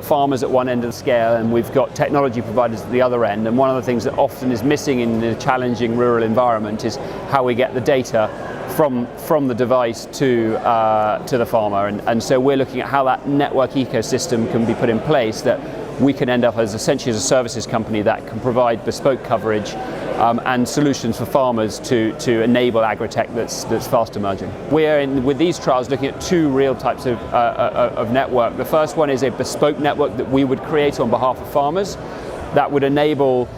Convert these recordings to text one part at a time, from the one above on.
Farmers at one end of the scale, and we've got technology providers at the other end, and one of the things that often is missing in the challenging rural environment is how we get the data from the device to the farmer, and so we're looking at how that network ecosystem can be put in place, that we can end up as essentially as a services company that can provide bespoke coverage and solutions for farmers to enable agri-tech that's fast emerging. We're with these trials looking at two real types of network. The first one is a bespoke network that we would create on behalf of farmers that would enable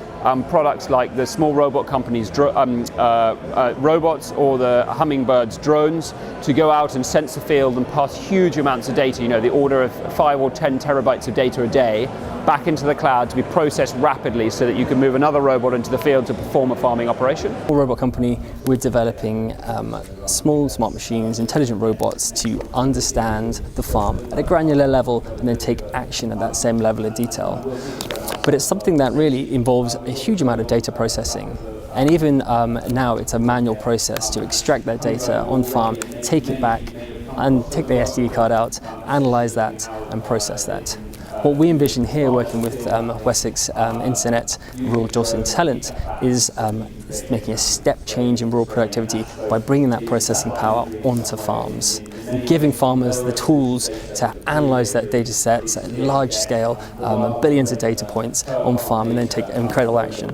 products like the small robot companies, robots, or the hummingbirds, drones, to go out and sense the field and pass huge amounts of data, the order of 5 or 10 terabytes of data a day, back into the cloud to be processed rapidly so that you can move another robot into the field to perform a farming operation. For Robot Company, we're developing small smart machines, intelligent robots to understand the farm at a granular level and then take action at that same level of detail. But it's something that really involves a huge amount of data processing. And even now it's a manual process to extract that data on farm, take it back and take the SD card out, analyze that and process that. What we envision here, working with Wessex Internet, Rural Dorset Talent, is making a step change in rural productivity by bringing that processing power onto farms, and giving farmers the tools to analyse that data sets at large scale, billions of data points on farm, and then take incredible action.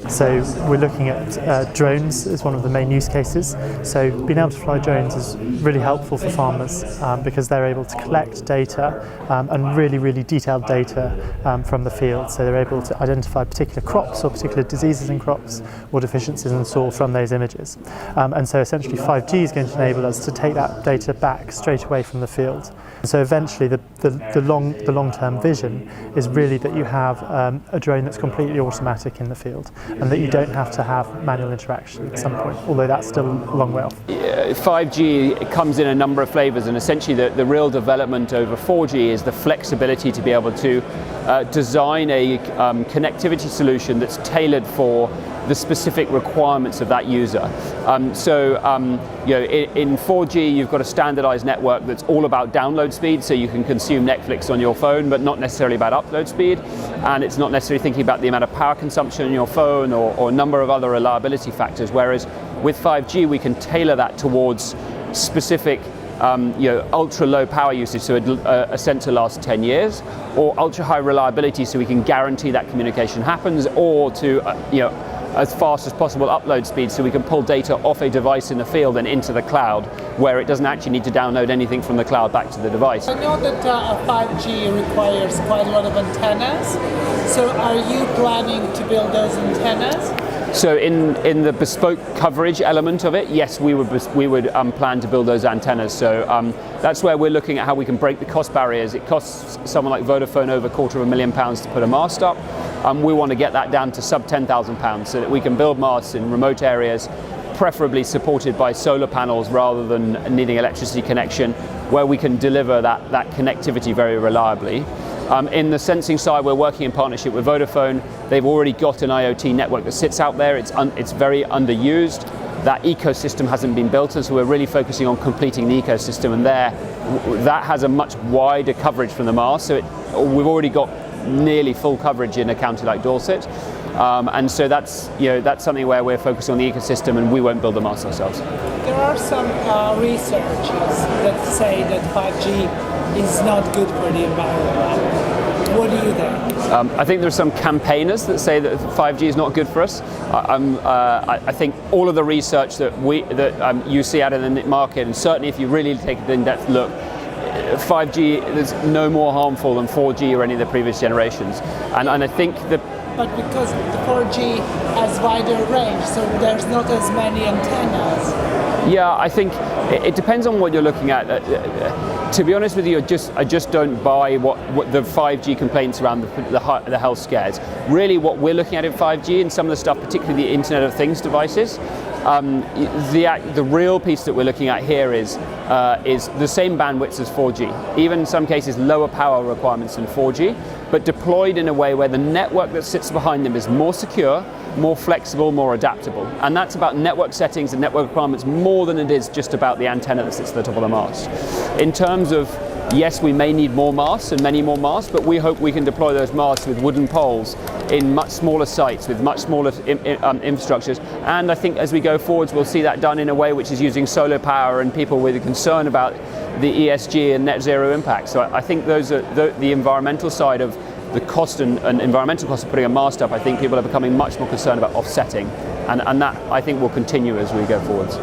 So we're looking at drones as one of the main use cases. So being able to fly drones is really helpful for farmers because they're able to collect data and really detailed data from the field. So they're able to identify particular crops or particular diseases in crops or deficiencies in the soil from those images. And so essentially 5G is going to enable us to take that data back straight away from the field. So eventually the long-term vision is really that you have a drone that's completely automatic in the field, and that you don't have to have manual interaction at some point, although that's still a long way off. 5G comes in a number of flavors, and essentially the real development over 4G is the flexibility to be able to design a connectivity solution that's tailored for the specific requirements of that user. In 4G you've got a standardized network that's all about download speed, so you can consume Netflix on your phone, but not necessarily about upload speed, and it's not necessarily thinking about the amount of power consumption on your phone or a number of other reliability factors, whereas with 5G we can tailor that towards specific ultra low power usage, so a sensor lasts 10 years, or ultra high reliability, so we can guarantee that communication happens, or to as fast as possible upload speed, so we can pull data off a device in the field and into the cloud, where it doesn't actually need to download anything from the cloud back to the device. I know that 5G requires quite a lot of antennas, so are you planning to build those antennas? So in the bespoke coverage element of it, yes, we would plan to build those antennas. So that's where we're looking at how we can break the cost barriers. It costs someone like Vodafone over £250,000 to put a mast up. We want to get that down to sub £10,000 so that we can build masts in remote areas, preferably supported by solar panels rather than needing electricity connection, where we can deliver that connectivity very reliably. In the sensing side, we're working in partnership with Vodafone. They've already got an IoT network that sits out there. It's very underused. That ecosystem hasn't been built, and so we're really focusing on completing the ecosystem, and that has a much wider coverage from the mast. So we've already got nearly full coverage in a county like Dorset, and so that's something where we're focusing on the ecosystem, and we won't build the mast ourselves. There are some researchers that say that 5G is not good for the environment. What do you think? I think there are some campaigners that say that 5G is not good for us. I think all of the research that you see out in the market, and certainly if you really take an in-depth look, 5G is no more harmful than 4G or any of the previous generations. And I think that. But because the 4G has wider range, so there's not as many antennas. Yeah, I think it depends on what you're looking at. To be honest with you, I just don't buy what the 5G complaints around the health scares. Really, what we're looking at in 5G and some of the stuff, particularly the Internet of Things devices, the real piece that we're looking at here is the same bandwidth as 4G, even in some cases lower power requirements than 4G, but deployed in a way where the network that sits behind them is more secure, more flexible, more adaptable. And that's about network settings and network requirements more than it is just about the antenna that sits at the top of the mast. In terms of Yes, we may need more masts and many more masts, but we hope we can deploy those masts with wooden poles in much smaller sites with much smaller infrastructures. And I think as we go forwards, we'll see that done in a way which is using solar power and people with a concern about the ESG and net zero impact. So I think those are the environmental side of the cost and environmental cost of putting a mast up. I think people are becoming much more concerned about offsetting, and that I think will continue as we go forwards.